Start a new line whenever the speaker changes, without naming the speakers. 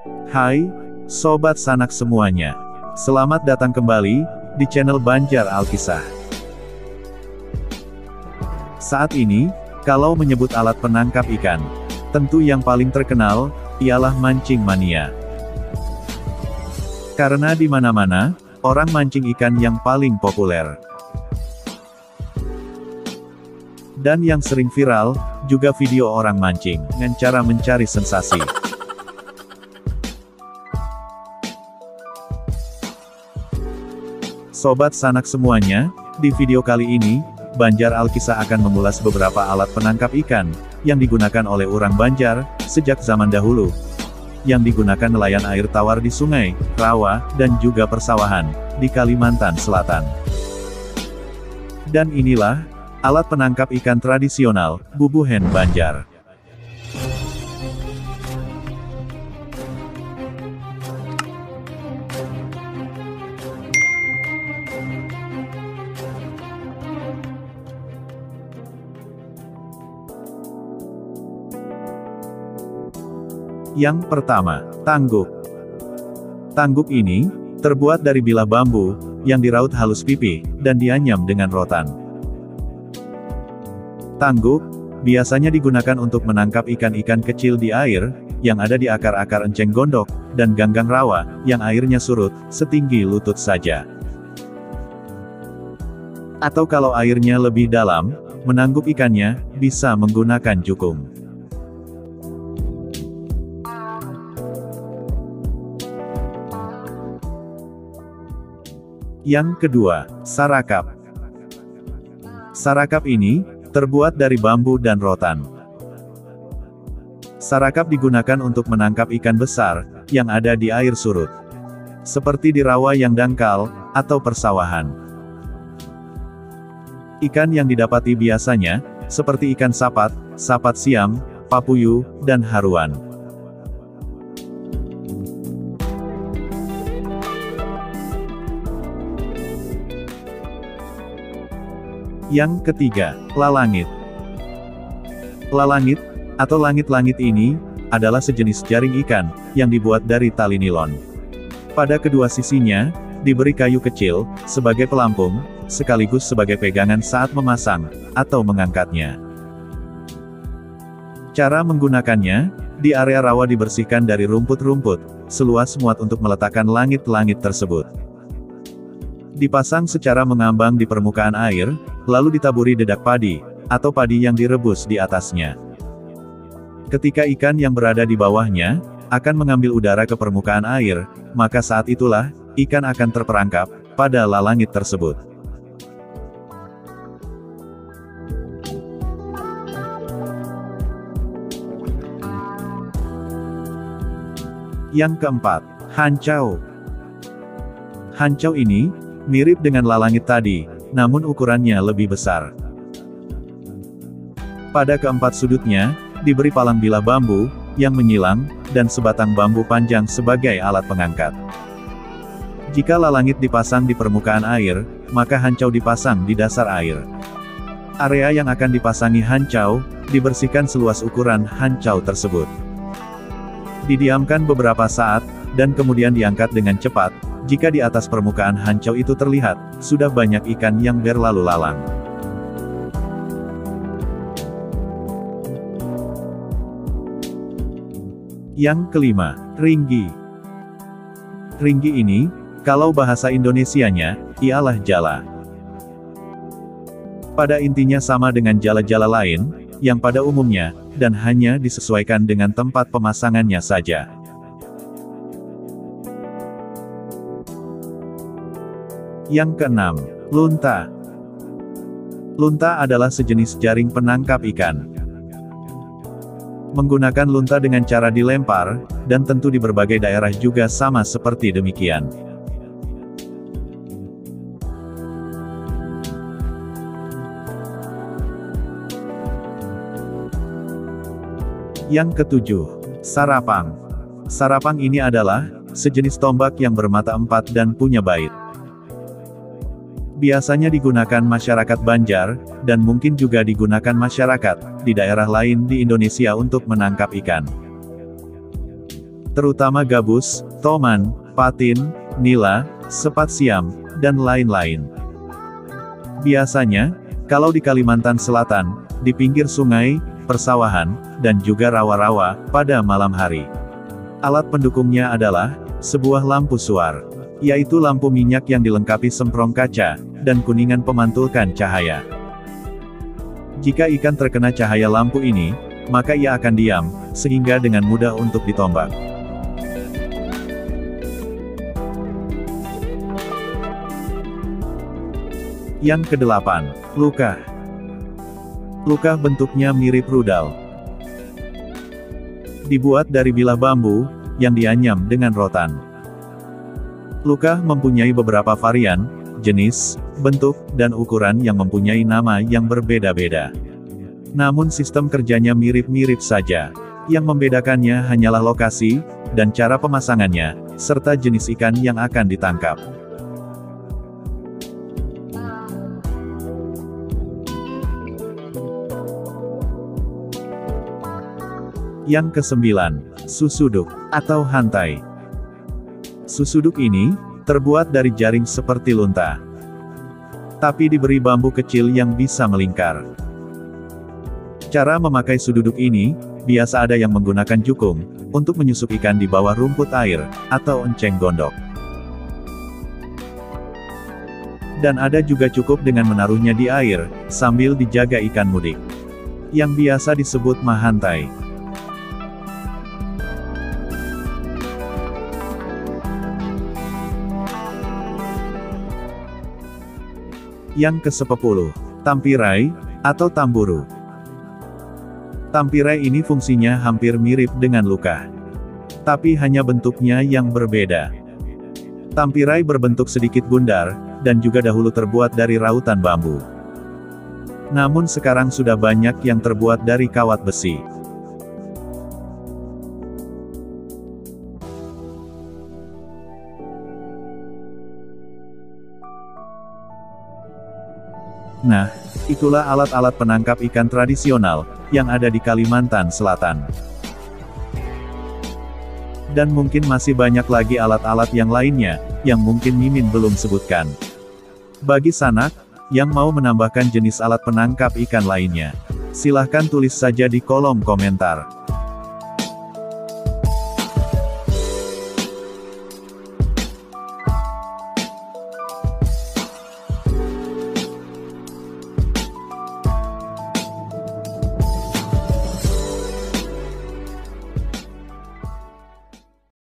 Hai, Sobat Sanak semuanya. Selamat datang kembali di channel Banjar Alkisah. Saat ini, kalau menyebut alat penangkap ikan, tentu yang paling terkenal ialah mancing mania. Karena di mana-mana, orang mancing ikan yang paling populer. Dan yang sering viral, juga video orang mancing, dengan cara mencari sensasi. Sobat Sanak semuanya, di video kali ini, Banjar Alkisah akan mengulas beberapa alat penangkap ikan, yang digunakan oleh orang Banjar, sejak zaman dahulu. Yang digunakan nelayan air tawar di sungai, rawa, dan juga persawahan, di Kalimantan Selatan. Dan inilah, alat penangkap ikan tradisional, bubuhen Banjar. Yang pertama, tangguk. Tangguk ini, terbuat dari bilah bambu, yang diraut halus pipih, dan dianyam dengan rotan. Tangguk, biasanya digunakan untuk menangkap ikan-ikan kecil di air, yang ada di akar-akar enceng gondok, dan ganggang rawa, yang airnya surut, setinggi lutut saja. Atau kalau airnya lebih dalam, menanggup ikannya, bisa menggunakan jukung. Yang kedua, sarakap. Sarakap ini, terbuat dari bambu dan rotan. Sarakap digunakan untuk menangkap ikan besar, yang ada di air surut. Seperti di rawa yang dangkal, atau persawahan. Ikan yang didapati biasanya, seperti ikan sapat, sapat siam, papuyu, dan haruan. Yang ketiga, lalangit. Lalangit, atau langit-langit ini, adalah sejenis jaring ikan, yang dibuat dari tali nilon. Pada kedua sisinya, diberi kayu kecil, sebagai pelampung, sekaligus sebagai pegangan saat memasang, atau mengangkatnya. Cara menggunakannya, di area rawa dibersihkan dari rumput-rumput, seluas muat untuk meletakkan langit-langit tersebut. Dipasang secara mengambang di permukaan air, lalu ditaburi dedak padi, atau padi yang direbus di atasnya. Ketika ikan yang berada di bawahnya, akan mengambil udara ke permukaan air, maka saat itulah, ikan akan terperangkap, pada lalangit tersebut. Yang keempat, hancau. Hancau ini, mirip dengan lalangit tadi, namun ukurannya lebih besar. Pada keempat sudutnya, diberi palang bilah bambu, yang menyilang, dan sebatang bambu panjang sebagai alat pengangkat. Jika lalangit dipasang di permukaan air, maka hancau dipasang di dasar air. Area yang akan dipasangi hancau, dibersihkan seluas ukuran hancau tersebut. Didiamkan beberapa saat, dan kemudian diangkat dengan cepat. Jika di atas permukaan hancau itu terlihat, sudah banyak ikan yang berlalu lalang. Yang kelima, ringgi. Ringgi ini, kalau bahasa Indonesianya, ialah jala. Pada intinya sama dengan jala-jala lain, yang pada umumnya, dan hanya disesuaikan dengan tempat pemasangannya saja. Yang keenam, lunta. Lunta adalah sejenis jaring penangkap ikan. Menggunakan lunta dengan cara dilempar, dan tentu di berbagai daerah juga sama seperti demikian. Yang ketujuh, sarapang. Sarapang ini adalah sejenis tombak yang bermata empat dan punya bait. Biasanya digunakan masyarakat Banjar, dan mungkin juga digunakan masyarakat di daerah lain di Indonesia untuk menangkap ikan. terutama gabus, toman, patin, nila, sepat siam, dan lain-lain. Biasanya, kalau di Kalimantan Selatan, di pinggir sungai, persawahan, dan juga rawa-rawa, pada malam hari. Alat pendukungnya adalah sebuah lampu suar, yaitu lampu minyak yang dilengkapi semprong kaca, dan kuningan pemantulkan cahaya. Jika ikan terkena cahaya lampu ini, maka ia akan diam, sehingga dengan mudah untuk ditombak. Yang kedelapan, lukah. Lukah bentuknya mirip rudal. Dibuat dari bilah bambu, yang dianyam dengan rotan. Lukah mempunyai beberapa varian, jenis, bentuk, dan ukuran yang mempunyai nama yang berbeda-beda. Namun sistem kerjanya mirip-mirip saja. Yang membedakannya hanyalah lokasi, dan cara pemasangannya, serta jenis ikan yang akan ditangkap. Yang kesembilan, susuduk, atau hantai. Susuduk ini, terbuat dari jaring seperti lunta. Tapi diberi bambu kecil yang bisa melingkar. Cara memakai susuduk ini, biasa ada yang menggunakan jukung, untuk menyusup ikan di bawah rumput air, atau enceng gondok. Dan ada juga cukup dengan menaruhnya di air, sambil dijaga ikan mudik. Yang biasa disebut mahantai. Yang ke-10, tampirai, atau tamburu. Tampirai ini fungsinya hampir mirip dengan lukah. Tapi hanya bentuknya yang berbeda. Tampirai berbentuk sedikit bundar, dan juga dahulu terbuat dari rautan bambu. Namun sekarang sudah banyak yang terbuat dari kawat besi. Nah, itulah alat-alat penangkap ikan tradisional, yang ada di Kalimantan Selatan. Dan mungkin masih banyak lagi alat-alat yang lainnya, yang mungkin Mimin belum sebutkan. Bagi sanak, yang mau menambahkan jenis alat penangkap ikan lainnya, silahkan tulis saja di kolom komentar.